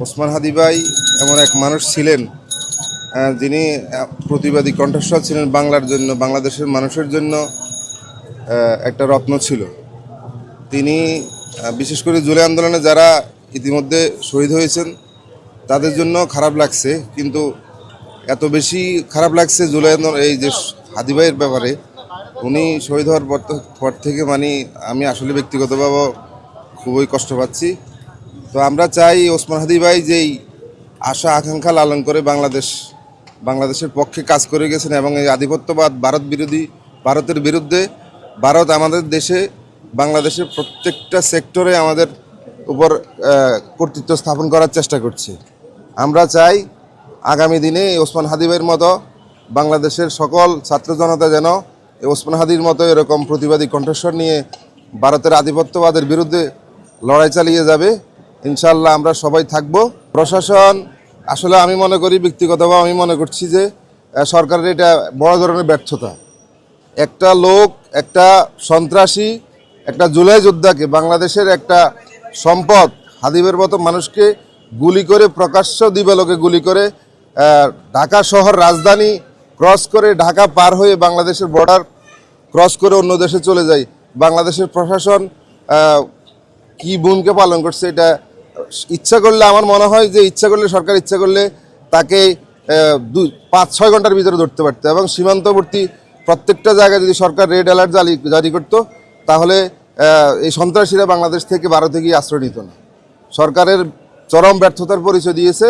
ওসমান হাদি ভাই এমন এক মানুষ ছিলেন যিনি প্রতিবাদী কণ্ঠস্বর ছিলেন বাংলার জন্য, বাংলাদেশের মানুষের জন্য একটা রত্ন ছিল। তিনি বিশেষ করে জুলাই আন্দোলনে যারা ইতিমধ্যে শহীদ হয়েছেন তাদের জন্য খারাপ লাগছে, কিন্তু এত বেশি খারাপ লাগছে জুলাই এই যে হাদি ভাইয়ের ব্যাপারে। উনি শহীদ হওয়ার পর থেকে আমি আসলে ব্যক্তিগতভাবে খুবই কষ্ট পাচ্ছি। তো আমরা চাই ওসমান হাদি ভাই যেই আশা আকাঙ্ক্ষা লালন করে বাংলাদেশের পক্ষে কাজ করে গেছেন এবং এই আধিপত্যবাদ ভারতের বিরুদ্ধে ভারত আমাদের দেশে বাংলাদেশের প্রত্যেকটা সেক্টরে আমাদের উপর কর্তৃত্ব স্থাপন করার চেষ্টা করছে। আমরা চাই আগামী দিনে ওসমান হাদি ভাইয়ের মতো বাংলাদেশের সকল ছাত্র জনতা যেন ওসমান হাদির মতো এরকম প্রতিবাদী কণ্ঠস্বর নিয়ে ভারতের আধিপত্যবাদের বিরুদ্ধে লড়াই চালিয়ে যাবে। ইনশাআল্লাহ আমরা সবাই থাকব। প্রশাসন আসলে আমি মনে করি, ব্যক্তিগতভাবে আমি মনে করছি যে সরকারের এটা বড় ধরনের ব্যর্থতা। একটা লোক, একটা সন্ত্রাসী, একটা জুলাই যোদ্ধাকে, বাংলাদেশের একটা সম্পদ হাদিবের মতো মানুষকে গুলি করে, প্রকাশ্য দিবালোকে গুলি করে, ঢাকা শহর রাজধানী ক্রস করে, ঢাকা পার হয়ে বাংলাদেশের বর্ডার ক্রস করে অন্য দেশে চলে যায়। বাংলাদেশের প্রশাসন কি ভূমিকা পালন করছে এটা ইচ্ছা করলে, আমার মনে হয় যে সরকার ইচ্ছা করলে তাকে 5-6 ঘন্টার ভিতরে ধরতে পারত এবং সীমান্তবর্তী প্রত্যেকটা জায়গায় যদি সরকার রেড অ্যালার্ট জারি করত তাহলে এই সন্ত্রাসীরা বাংলাদেশ থেকে ভারতে গিয়ে আশ্রয় নিত না। সরকারের চরম ব্যর্থতার পরিচয় দিয়েছে।